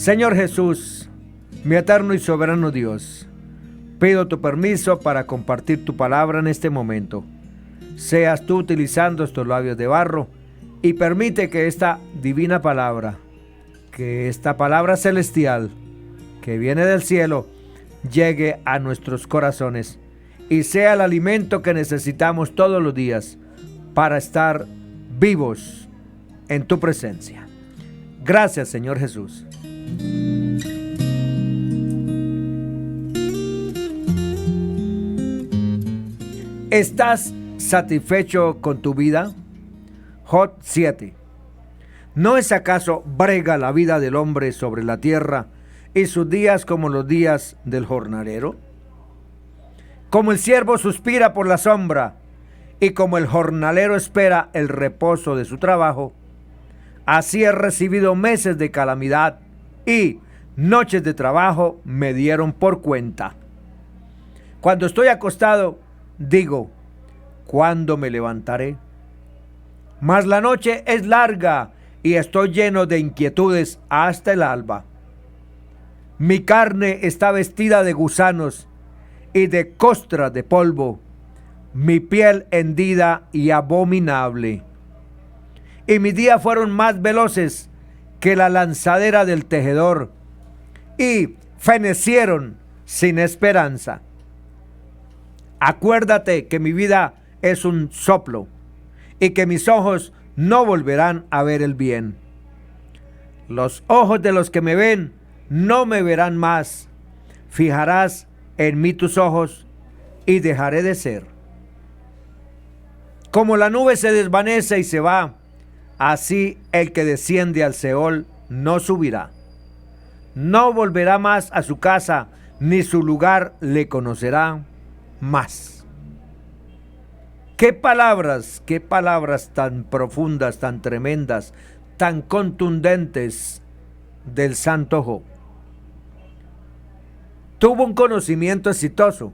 Señor Jesús, mi eterno y soberano Dios, pido tu permiso para compartir tu palabra en este momento. Seas tú utilizando estos labios de barro y permite que esta divina palabra, que esta palabra celestial que viene del cielo, llegue a nuestros corazones y sea el alimento que necesitamos todos los días para estar vivos en tu presencia. Gracias, Señor Jesús. ¿Estás satisfecho con tu vida? Job 7. ¿No es acaso brega la vida del hombre sobre la tierra y sus días como los días del jornalero? Como el siervo suspira por la sombra y como el jornalero espera el reposo de su trabajo, así he recibido meses de calamidad y noches de trabajo me dieron por cuenta. Cuando estoy acostado, digo, ¿cuándo me levantaré? Mas la noche es larga y estoy lleno de inquietudes hasta el alba. Mi carne está vestida de gusanos y de costras de polvo, mi piel hendida y abominable. Y mis días fueron más veloces que la lanzadera del tejedor, y fenecieron sin esperanza. Acuérdate que mi vida es un soplo, y que mis ojos no volverán a ver el bien. Los ojos de los que me ven no me verán más. Fijarás en mí tus ojos, y dejaré de ser. Como la nube se desvanece y se va, así el que desciende al Seol no subirá. No volverá más a su casa, ni su lugar le conocerá más. Qué palabras tan profundas, tan tremendas, tan contundentes del santo Job. Tuvo un conocimiento exitoso,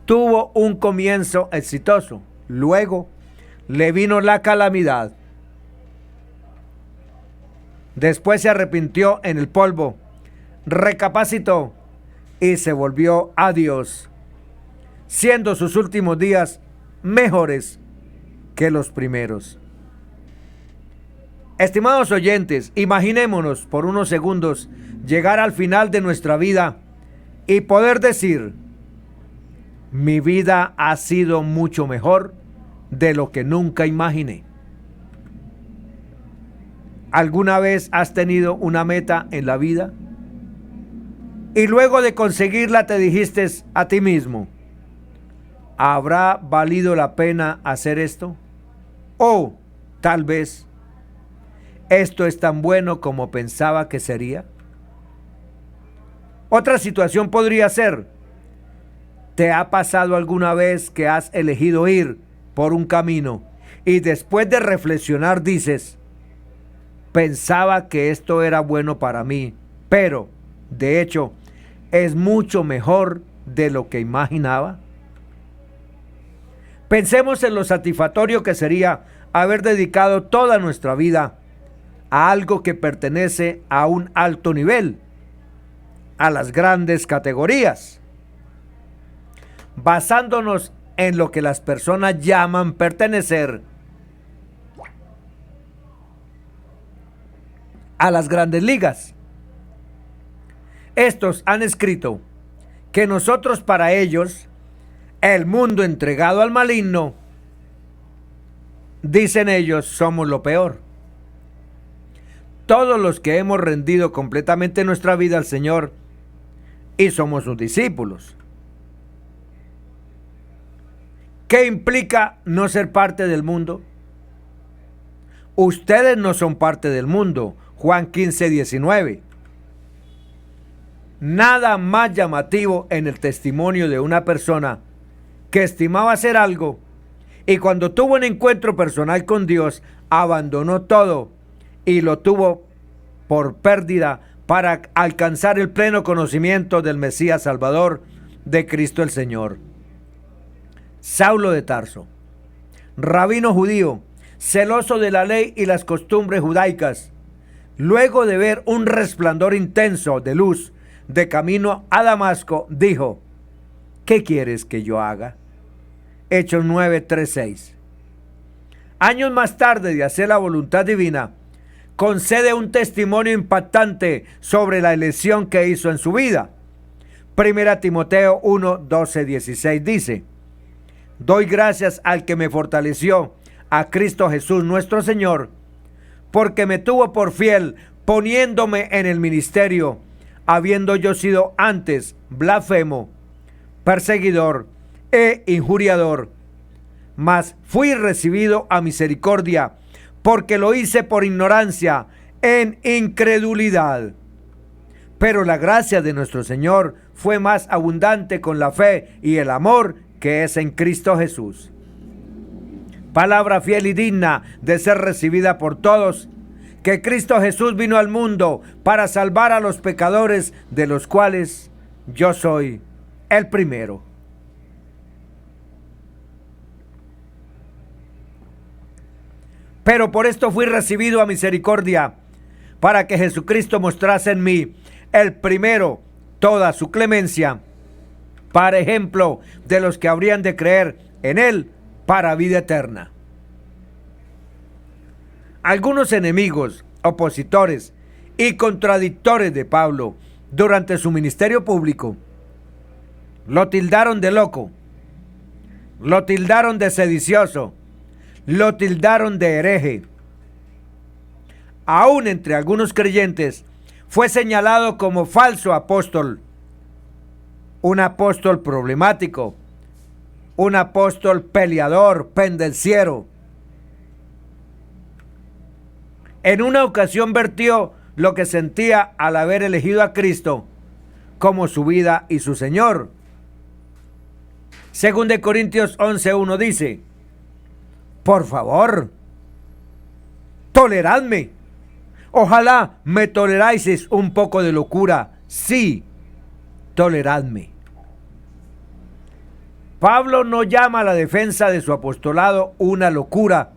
tuvo un comienzo exitoso, luego le vino la calamidad. Después se arrepintió en el polvo, recapacitó y se volvió a Dios, siendo sus últimos días mejores que los primeros. Estimados oyentes, imaginémonos por unos segundos llegar al final de nuestra vida y poder decir, mi vida ha sido mucho mejor de lo que nunca imaginé. ¿Alguna vez has tenido una meta en la vida? Y luego de conseguirla te dijiste a ti mismo, ¿habrá valido la pena hacer esto? O tal vez, ¿esto es tan bueno como pensaba que sería? Otra situación podría ser, ¿te ha pasado alguna vez que has elegido ir por un camino y después de reflexionar dices, pensaba que esto era bueno para mí, pero de hecho es mucho mejor de lo que imaginaba? Pensemos en lo satisfactorio que sería haber dedicado toda nuestra vida a algo que pertenece a un alto nivel, a las grandes categorías, basándonos en lo que las personas llaman pertenecer a las grandes ligas. Estos han escrito que nosotros para ellos, el mundo entregado al maligno, dicen ellos, somos lo peor. Todos los que hemos rendido completamente nuestra vida al Señor y somos sus discípulos. ¿Qué implica no ser parte del mundo? Ustedes no son parte del mundo. Juan 15:19. Nada más llamativo en el testimonio de una persona que estimaba hacer algo y cuando tuvo un encuentro personal con Dios, abandonó todo y lo tuvo por pérdida para alcanzar el pleno conocimiento del Mesías Salvador, de Cristo el Señor. Saulo de Tarso, rabino judío, celoso de la ley y las costumbres judaicas, luego de ver un resplandor intenso de luz de camino a Damasco, dijo: ¿qué quieres que yo haga? Hechos 9:3-6. Años más tarde de hacer la voluntad divina, concede un testimonio impactante sobre la elección que hizo en su vida. Primera Timoteo 1:12-16 dice: doy gracias al que me fortaleció, a Cristo Jesús nuestro Señor, porque me tuvo por fiel, poniéndome en el ministerio, habiendo yo sido antes blasfemo, perseguidor e injuriador. Mas fui recibido a misericordia, porque lo hice por ignorancia, en incredulidad. Pero la gracia de nuestro Señor fue más abundante con la fe y el amor que es en Cristo Jesús. Palabra fiel y digna de ser recibida por todos, que Cristo Jesús vino al mundo para salvar a los pecadores, de los cuales yo soy el primero. Pero por esto fui recibido a misericordia, para que Jesucristo mostrase en mí el primero toda su clemencia, para ejemplo de los que habrían de creer en él para vida eterna. Algunos enemigos, opositores y contradictores de Pablo durante su ministerio público lo tildaron de loco, lo tildaron de sedicioso, lo tildaron de hereje. Aún entre algunos creyentes fue señalado como falso apóstol, un apóstol problemático, un apóstol peleador, pendenciero. En una ocasión vertió lo que sentía al haber elegido a Cristo como su vida y su Señor. Según de Corintios 11:1 dice: por favor, toleradme. Ojalá me toleráis un poco de locura. Sí, toleradme. Pablo no llama a la defensa de su apostolado una locura,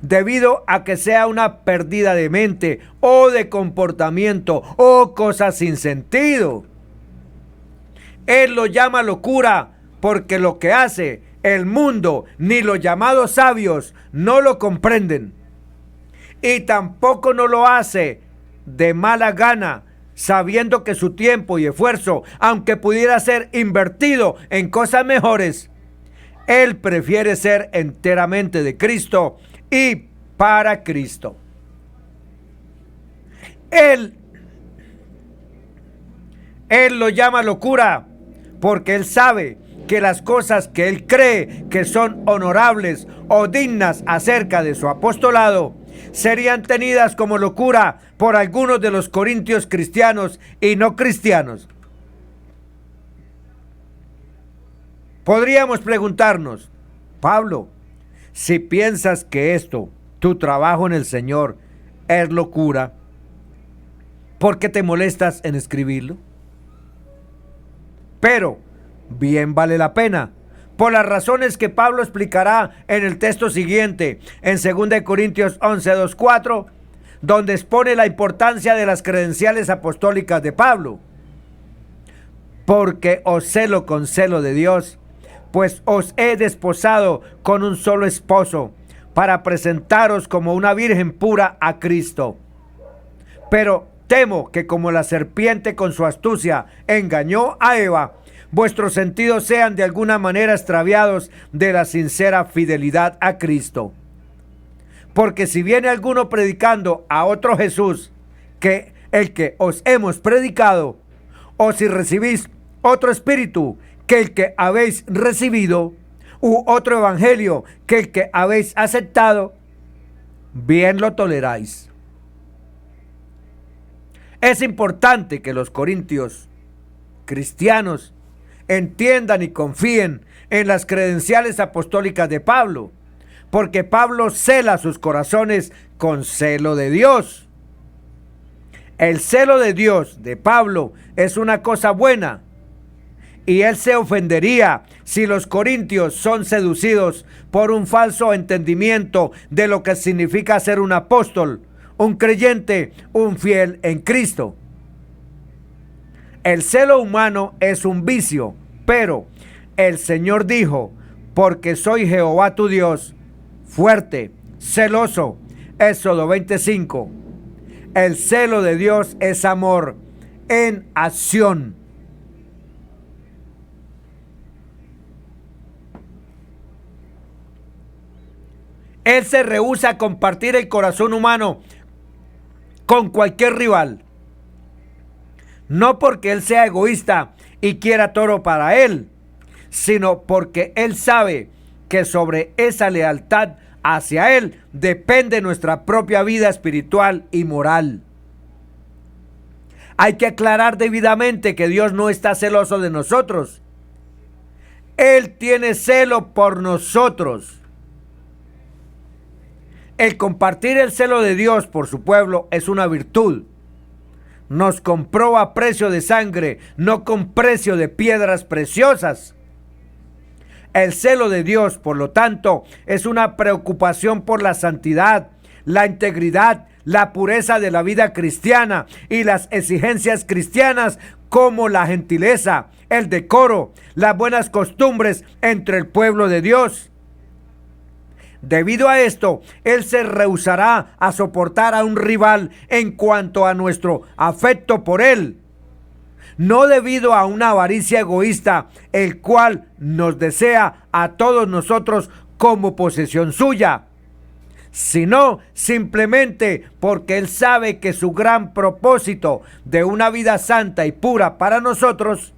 debido a que sea una pérdida de mente o de comportamiento o cosas sin sentido. Él lo llama locura porque lo que hace el mundo ni los llamados sabios no lo comprenden. Y tampoco no lo hace de mala gana, sabiendo que su tiempo y esfuerzo, aunque pudiera ser invertido en cosas mejores, él prefiere ser enteramente de Cristo y para Cristo. Él lo llama locura porque él sabe que las cosas que él cree que son honorables o dignas acerca de su apostolado serían tenidas como locura por algunos de los corintios cristianos y no cristianos. Podríamos preguntarnos: Pablo, si piensas que esto, tu trabajo en el Señor, es locura, ¿por qué te molestas en escribirlo? Pero bien vale la pena, por las razones que Pablo explicará en el texto siguiente, en 2 Corintios 11:2-4, donde expone la importancia de las credenciales apostólicas de Pablo. Porque os celo con celo de Dios, pues os he desposado con un solo esposo, para presentaros como una virgen pura a Cristo. Pero temo que como la serpiente con su astucia engañó a Eva, vuestros sentidos sean de alguna manera extraviados de la sincera fidelidad a Cristo. Porque si viene alguno predicando a otro Jesús que el que os hemos predicado, o si recibís otro espíritu que el que habéis recibido, u otro evangelio que el que habéis aceptado, bien lo toleráis. Es importante que los corintios cristianos entiendan y confíen en las credenciales apostólicas de Pablo, porque Pablo cela sus corazones con celo de Dios. El celo de Dios de Pablo es una cosa buena, y él se ofendería si los corintios son seducidos por un falso entendimiento de lo que significa ser un apóstol un creyente, un fiel en Cristo. El celo humano es un vicio, pero el Señor dijo: porque soy Jehová tu Dios, fuerte, celoso. Éxodo 25. El celo de Dios es amor en acción. Él se rehúsa a compartir el corazón humano con cualquier rival. No porque Él sea egoísta y quiera todo para Él, sino porque Él sabe que sobre esa lealtad hacia Él depende nuestra propia vida espiritual y moral. Hay que aclarar debidamente que Dios no está celoso de nosotros. Él tiene celo por nosotros. El compartir el celo de Dios por su pueblo es una virtud. Nos compró a precio de sangre, no con precio de piedras preciosas. El celo de Dios, por lo tanto, es una preocupación por la santidad, la integridad, la pureza de la vida cristiana y las exigencias cristianas como la gentileza, el decoro, las buenas costumbres entre el pueblo de Dios. Debido a esto, Él se rehusará a soportar a un rival en cuanto a nuestro afecto por Él. No debido a una avaricia egoísta, el cual nos desea a todos nosotros como posesión suya, sino simplemente porque Él sabe que su gran propósito de una vida santa y pura para nosotros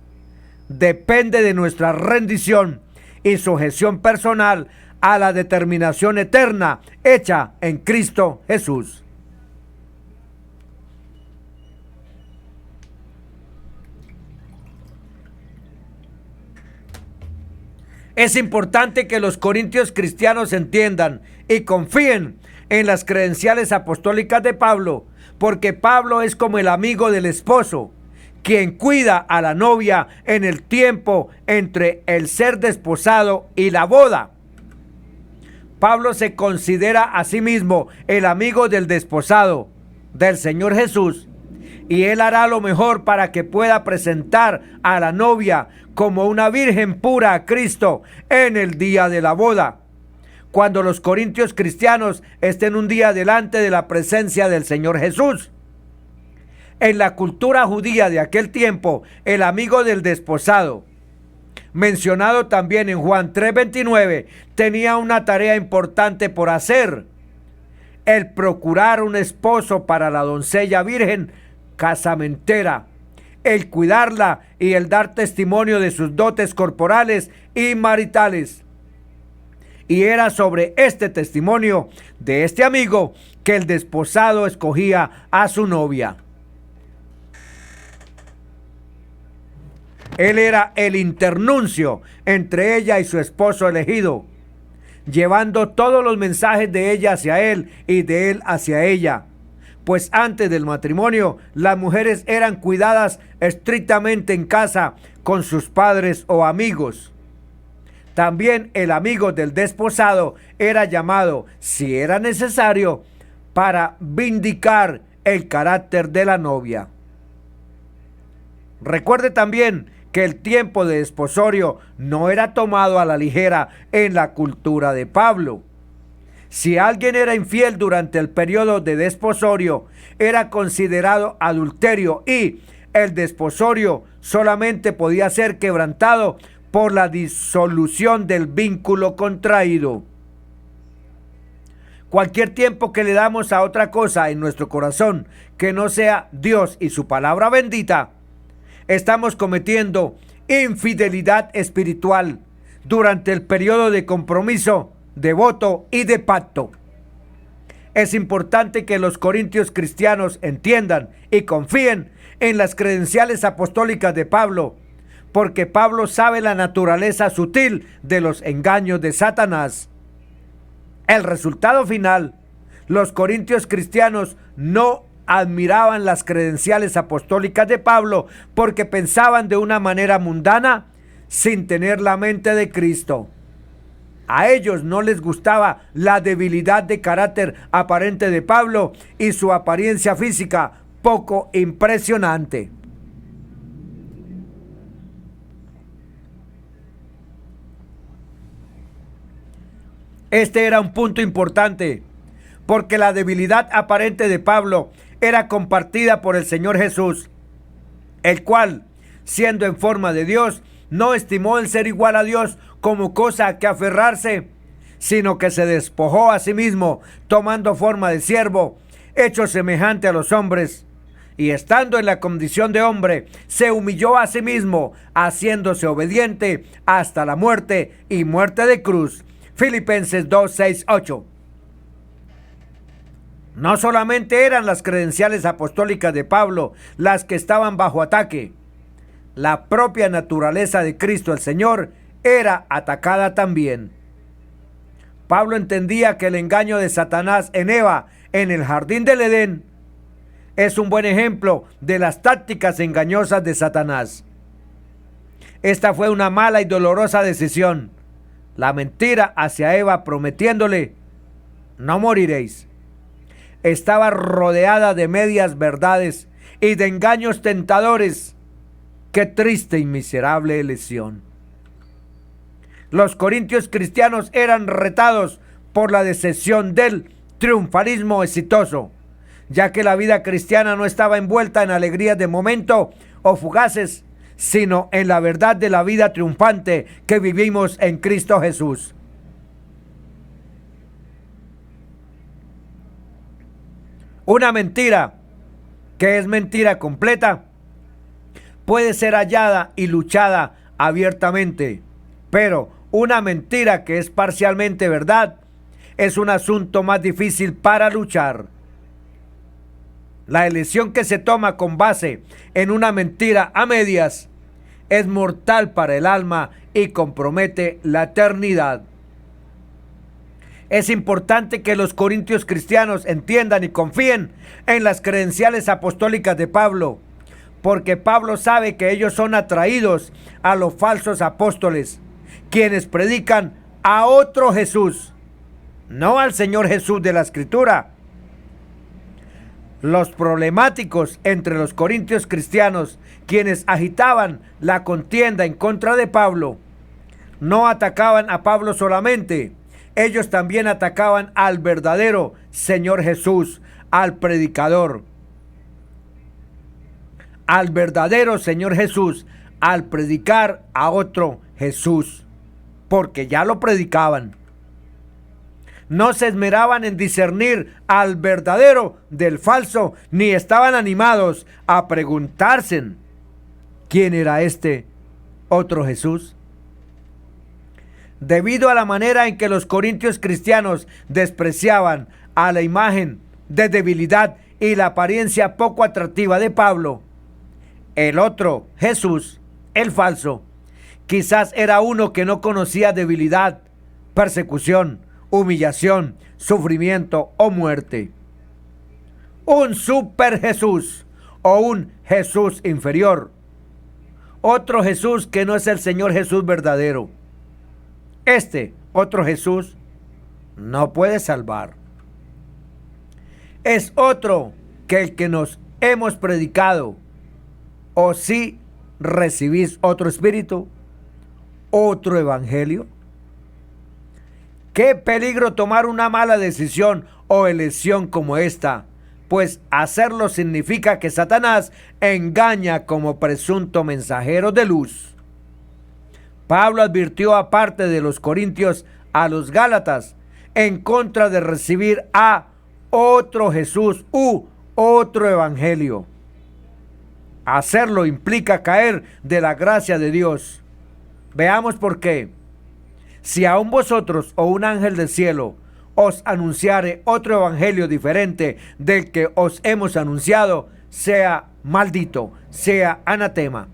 depende de nuestra rendición y sujeción personal a la determinación eterna hecha en Cristo Jesús. Es importante que los corintios cristianos entiendan y confíen en las credenciales apostólicas de Pablo, porque Pablo es como el amigo del esposo, quien cuida a la novia en el tiempo entre el ser desposado y la boda. Pablo se considera a sí mismo el amigo del desposado, del Señor Jesús, y él hará lo mejor para que pueda presentar a la novia como una virgen pura a Cristo en el día de la boda, cuando los corintios cristianos estén un día delante de la presencia del Señor Jesús. En la cultura judía de aquel tiempo, el amigo del desposado, mencionado también en Juan 3:29, tenía una tarea importante por hacer: el procurar un esposo para la doncella virgen casamentera, el cuidarla y el dar testimonio de sus dotes corporales y maritales. Y era sobre este testimonio de este amigo que el desposado escogía a su novia. Él era el internuncio entre ella y su esposo elegido, llevando todos los mensajes de ella hacia él y de él hacia ella. Pues antes del matrimonio, las mujeres eran cuidadas estrictamente en casa con sus padres o amigos. También el amigo del desposado era llamado, si era necesario, para vindicar el carácter de la novia. Recuerde también que el tiempo de desposorio no era tomado a la ligera en la cultura de Pablo. Si alguien era infiel durante el periodo de desposorio, era considerado adulterio y el desposorio solamente podía ser quebrantado por la disolución del vínculo contraído. Cualquier tiempo que le damos a otra cosa en nuestro corazón que no sea Dios y su palabra bendita, estamos cometiendo infidelidad espiritual durante el periodo de compromiso, de voto y de pacto. Es importante que los corintios cristianos entiendan y confíen en las credenciales apostólicas de Pablo, porque Pablo sabe la naturaleza sutil de los engaños de Satanás. El resultado final, los corintios cristianos no admiraban las credenciales apostólicas de Pablo porque pensaban de una manera mundana sin tener la mente de Cristo. A ellos no les gustaba la debilidad de carácter aparente de Pablo y su apariencia física poco impresionante. Este era un punto importante, porque la debilidad aparente de Pablo era compartida por el Señor Jesús, el cual, siendo en forma de Dios, no estimó el ser igual a Dios como cosa a que aferrarse, sino que se despojó a sí mismo, tomando forma de siervo, hecho semejante a los hombres, y estando en la condición de hombre, se humilló a sí mismo, haciéndose obediente hasta la muerte y muerte de cruz. Filipenses 2, 6, 8. No solamente eran las credenciales apostólicas de Pablo las que estaban bajo ataque, la propia naturaleza de Cristo el Señor era atacada también. Pablo entendía que el engaño de Satanás en Eva en el jardín del Edén es un buen ejemplo de las tácticas engañosas de Satanás. Esta fue una mala y dolorosa decisión. La mentira hacia Eva prometiéndole: no moriréis. Estaba rodeada de medias verdades y de engaños tentadores. Qué triste y miserable elección. Los corintios cristianos eran retados por la decepción del triunfalismo exitoso, ya que la vida cristiana no estaba envuelta en alegrías de momento o fugaces, sino en la verdad de la vida triunfante que vivimos en Cristo Jesús. Una mentira, que es mentira completa, puede ser hallada y luchada abiertamente, pero una mentira que es parcialmente verdad es un asunto más difícil para luchar. La elección que se toma con base en una mentira a medias es mortal para el alma y compromete la eternidad. Es importante que los corintios cristianos entiendan y confíen en las credenciales apostólicas de Pablo, porque Pablo sabe que ellos son atraídos a los falsos apóstoles, quienes predican a otro Jesús, no al Señor Jesús de la Escritura. Los problemáticos entre los corintios cristianos, quienes agitaban la contienda en contra de Pablo, no atacaban a Pablo solamente, ellos también atacaban al verdadero Señor Jesús, al predicador, al verdadero Señor Jesús, al predicar a otro Jesús, porque ya lo predicaban. No se esmeraban en discernir al verdadero del falso, ni estaban animados a preguntarse quién era este otro Jesús. Debido a la manera en que los corintios cristianos despreciaban a la imagen de debilidad y la apariencia poco atractiva de Pablo, el otro Jesús, el falso, quizás era uno que no conocía debilidad, persecución, humillación, sufrimiento o muerte. Un super Jesús o un Jesús inferior. Otro Jesús que no es el Señor Jesús verdadero. Este otro Jesús no puede salvar. Es otro que el que nos hemos predicado. O si recibís otro espíritu, otro evangelio. Qué peligro tomar una mala decisión o elección como esta, pues hacerlo significa que Satanás engaña como presunto mensajero de luz. Pablo advirtió aparte de los corintios a los gálatas en contra de recibir a otro Jesús u otro evangelio. Hacerlo implica caer de la gracia de Dios. Veamos por qué. Si aún vosotros o un ángel del cielo os anunciare otro evangelio diferente del que os hemos anunciado, sea maldito, sea anatema.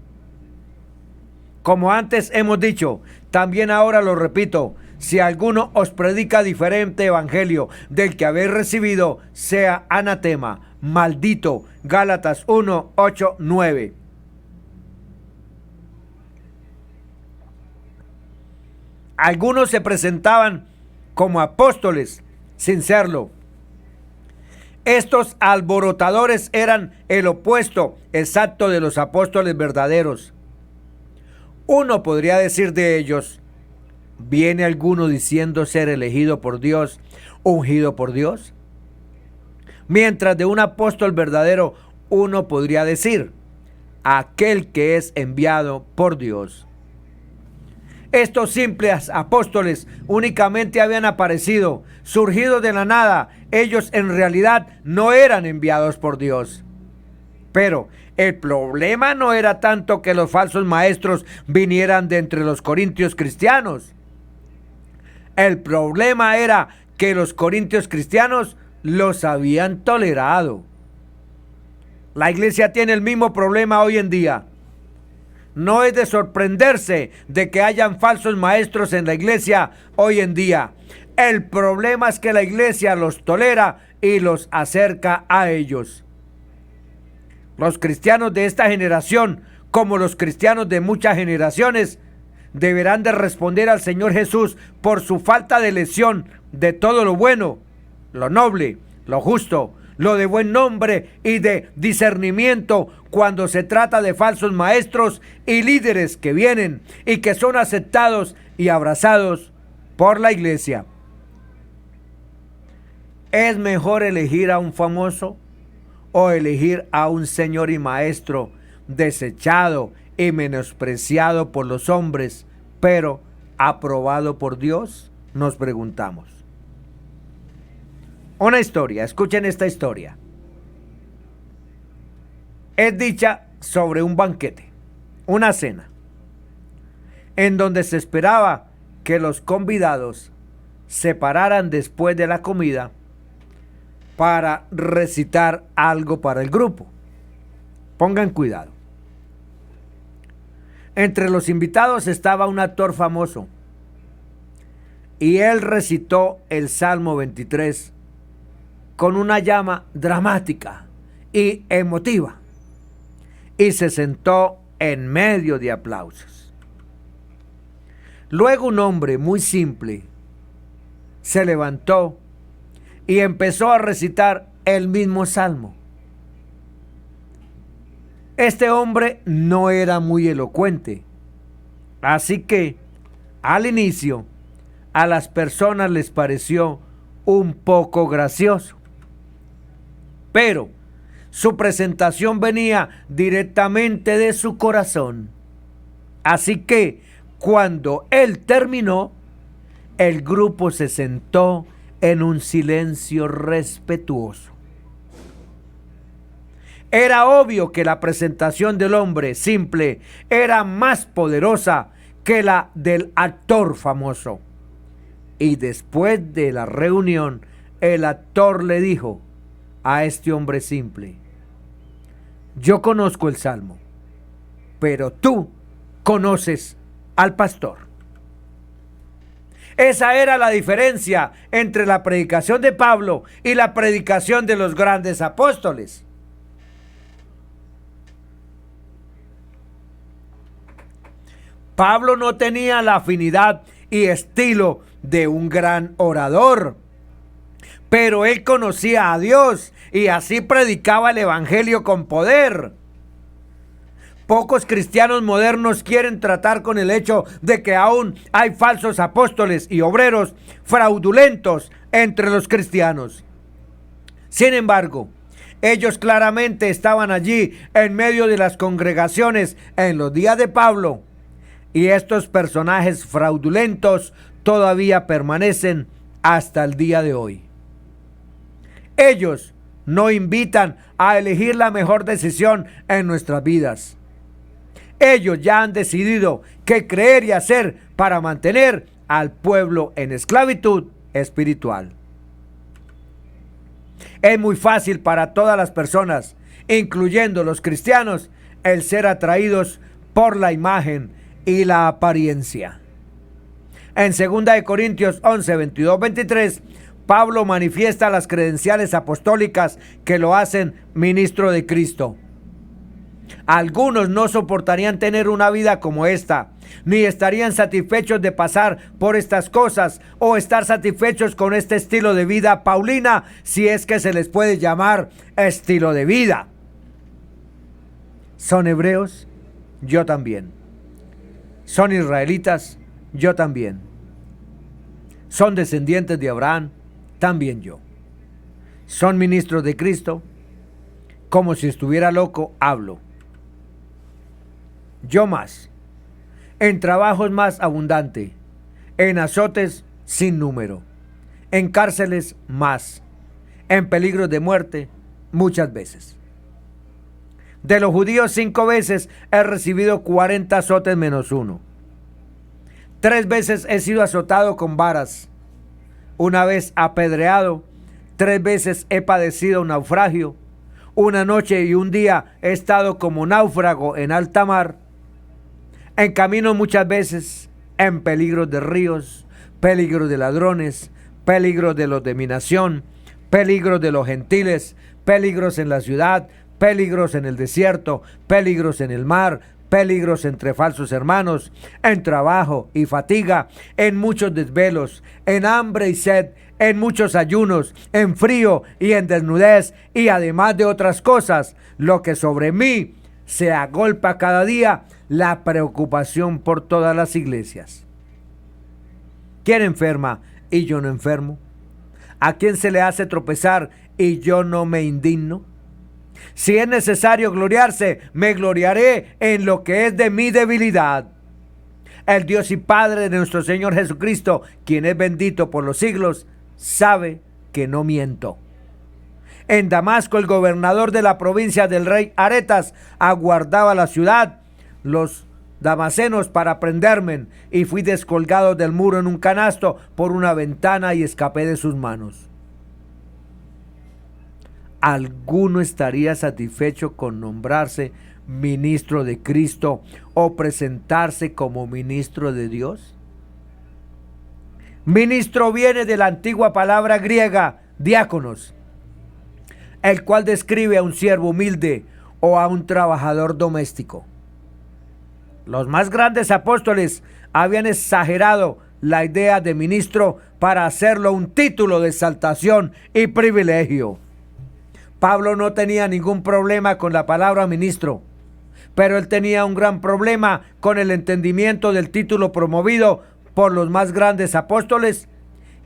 Como antes hemos dicho, también ahora lo repito, si alguno os predica diferente evangelio del que habéis recibido, sea anatema, maldito. Gálatas 1, 8, 9. Algunos se presentaban como apóstoles sin serlo. Estos alborotadores eran el opuesto exacto de los apóstoles verdaderos. Uno podría decir de ellos: ¿viene alguno diciendo ser elegido por Dios, ungido por Dios? Mientras de un apóstol verdadero, uno podría decir: aquel que es enviado por Dios. Estos simples apóstoles únicamente habían aparecido, surgidos de la nada. Ellos en realidad no eran enviados por Dios. Pero el problema no era tanto que los falsos maestros vinieran de entre los corintios cristianos. El problema era que los corintios cristianos los habían tolerado. La iglesia tiene el mismo problema hoy en día. No es de sorprenderse de que hayan falsos maestros en la iglesia hoy en día. El problema es que la iglesia los tolera y los acerca a ellos. Los cristianos de esta generación, como los cristianos de muchas generaciones, deberán de responder al Señor Jesús por su falta de elección de todo lo bueno, lo noble, lo justo, lo de buen nombre y de discernimiento cuando se trata de falsos maestros y líderes que vienen y que son aceptados y abrazados por la iglesia. ¿Es mejor elegir a un famoso o elegir a un señor y maestro desechado y menospreciado por los hombres, pero aprobado por Dios? Nos preguntamos. Una historia, escuchen esta historia. Es dicha sobre un banquete, una cena, en donde se esperaba que los convidados se pararan después de la comida para recitar algo para el grupo. Pongan cuidado. Entre los invitados estaba un actor famoso y él recitó el Salmo 23 con una llama dramática y emotiva y se sentó en medio de aplausos. Luego un hombre muy simple se levantó y empezó a recitar el mismo salmo. Este hombre no era muy elocuente, así que al inicio a las personas les pareció un poco gracioso. Pero su presentación venía directamente de su corazón. Así que cuando él terminó, el grupo se sentó en un silencio respetuoso. Era obvio que la presentación del hombre simple era más poderosa que la del actor famoso. Y después de la reunión, el actor le dijo a este hombre simple: yo conozco el Salmo, pero tú conoces al pastor. Esa era la diferencia entre la predicación de Pablo y la predicación de los grandes apóstoles. Pablo no tenía la afinidad y estilo de un gran orador, pero él conocía a Dios y así predicaba el evangelio con poder. Pocos cristianos modernos quieren tratar con el hecho de que aún hay falsos apóstoles y obreros fraudulentos entre los cristianos. Sin embargo, ellos claramente estaban allí en medio de las congregaciones en los días de Pablo, y estos personajes fraudulentos todavía permanecen hasta el día de hoy. Ellos no invitan a elegir la mejor decisión en nuestras vidas. Ellos ya han decidido qué creer y hacer para mantener al pueblo en esclavitud espiritual. Es muy fácil para todas las personas, incluyendo los cristianos, el ser atraídos por la imagen y la apariencia. En 2 Corintios 11, 22, 23, Pablo manifiesta las credenciales apostólicas que lo hacen ministro de Cristo. Algunos no soportarían tener una vida como esta, ni estarían satisfechos de pasar por estas cosas o estar satisfechos con este estilo de vida paulina, si es que se les puede llamar estilo de vida. ¿Son hebreos? Yo también. ¿Son israelitas? Yo también. ¿Son descendientes de Abraham? También yo. ¿Son ministros de Cristo? Como si estuviera loco, hablo. Yo más. En trabajos más abundante. En azotes sin número. En cárceles más. En peligros de muerte muchas veces. De los judíos 5 veces he recibido 40 azotes menos 1. 3 veces he sido azotado con varas. 1 vez apedreado. 3 veces he padecido un naufragio. 1 noche y 1 día he estado como náufrago en alta mar. En camino muchas veces, en peligros de ríos, peligros de ladrones, peligros de los de mi nación, peligros de los gentiles, peligros en la ciudad, peligros en el desierto, peligros en el mar, peligros entre falsos hermanos, en trabajo y fatiga, en muchos desvelos, en hambre y sed, en muchos ayunos, en frío y en desnudez, y además de otras cosas, lo que sobre mí se agolpa cada día, la preocupación por todas las iglesias. ¿Quién enferma y yo no enfermo? ¿A quién se le hace tropezar y yo no me indigno? Si es necesario gloriarse, me gloriaré en lo que es de mi debilidad. El Dios y Padre de nuestro Señor Jesucristo, quien es bendito por los siglos, sabe que no miento. En Damasco, el gobernador de la provincia del rey Aretas aguardaba la ciudad, los damasenos, para prenderme, y fui descolgado del muro en un canasto por una ventana y escapé de sus manos. ¿Alguno estaría satisfecho con nombrarse ministro de Cristo o presentarse como ministro de Dios? Ministro viene de la antigua palabra griega diáconos, el cual describe a un siervo humilde o a un trabajador doméstico. Los más grandes apóstoles habían exagerado la idea de ministro para hacerlo un título de exaltación y privilegio. Pablo no tenía ningún problema con la palabra ministro, pero él tenía un gran problema con el entendimiento del título promovido por los más grandes apóstoles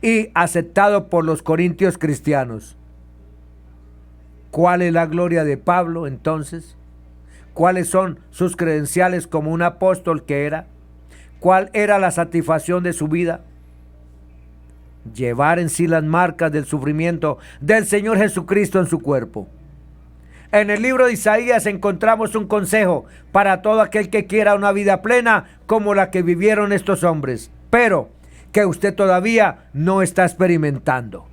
y aceptado por los corintios cristianos. ¿Cuál es la gloria de Pablo entonces? ¿Cuáles son sus credenciales como un apóstol que era? ¿Cuál era la satisfacción de su vida? Llevar en sí las marcas del sufrimiento del Señor Jesucristo en su cuerpo. En el libro de Isaías encontramos un consejo para todo aquel que quiera una vida plena como la que vivieron estos hombres, pero que usted todavía no está experimentando.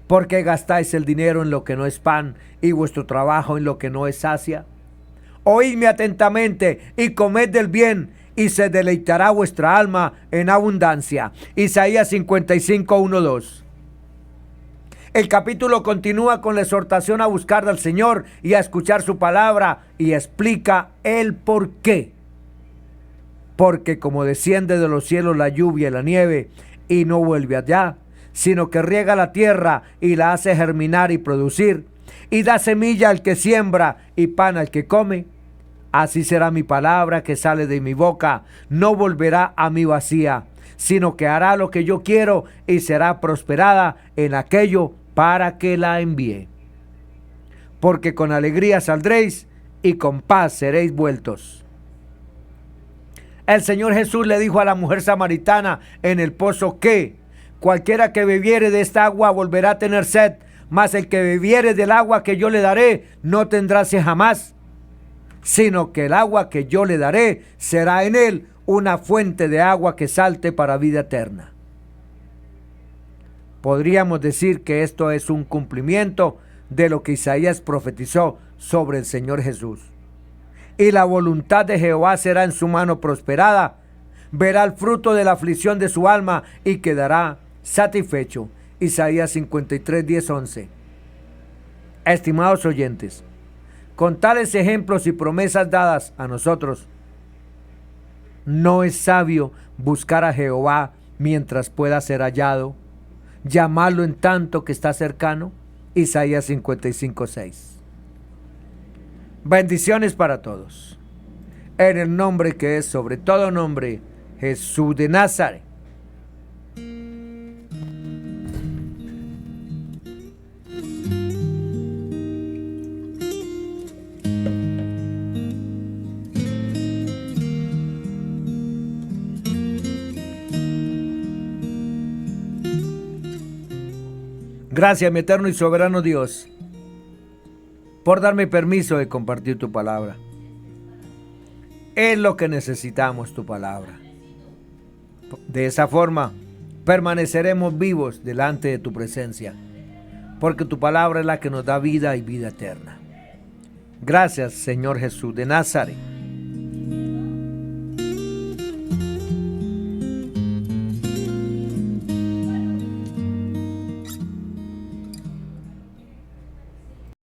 ¿Por qué gastáis el dinero en lo que no es pan y vuestro trabajo en lo que no es sacia? Oídme atentamente y comed del bien, y se deleitará vuestra alma en abundancia. Isaías 55, 1, 2. El capítulo continúa con la exhortación a buscar al Señor y a escuchar su palabra, y explica el por qué. Porque como desciende de los cielos la lluvia y la nieve, y no vuelve allá, sino que riega la tierra y la hace germinar y producir, y da semilla al que siembra y pan al que come, así será mi palabra que sale de mi boca, no volverá a mí vacía, sino que hará lo que yo quiero y será prosperada en aquello para que la envíe. Porque con alegría saldréis y con paz seréis vueltos. El Señor Jesús le dijo a la mujer samaritana en el pozo que cualquiera que bebiere de esta agua volverá a tener sed, mas el que bebiere del agua que yo le daré no tendrá sed jamás, sino que el agua que yo le daré será en él una fuente de agua que salte para vida eterna. Podríamos decir que esto es un cumplimiento de lo que Isaías profetizó sobre el Señor Jesús. Y la voluntad de Jehová será en su mano prosperada, verá el fruto de la aflicción de su alma y quedará satisfecho. Isaías 53, 10, 11. Estimados oyentes, Con tales ejemplos y promesas dadas a nosotros, no es sabio buscar a Jehová mientras pueda ser hallado, llamarlo en tanto que está cercano. Isaías 55:6. Bendiciones para todos. En el nombre que es sobre todo nombre, Jesús de Nazaret. Gracias, mi eterno y soberano Dios, por darme permiso de compartir tu palabra. Es lo que necesitamos, tu palabra. De esa forma, permaneceremos vivos delante de tu presencia, porque tu palabra es la que nos da vida y vida eterna. Gracias, Señor Jesús de Nazaret.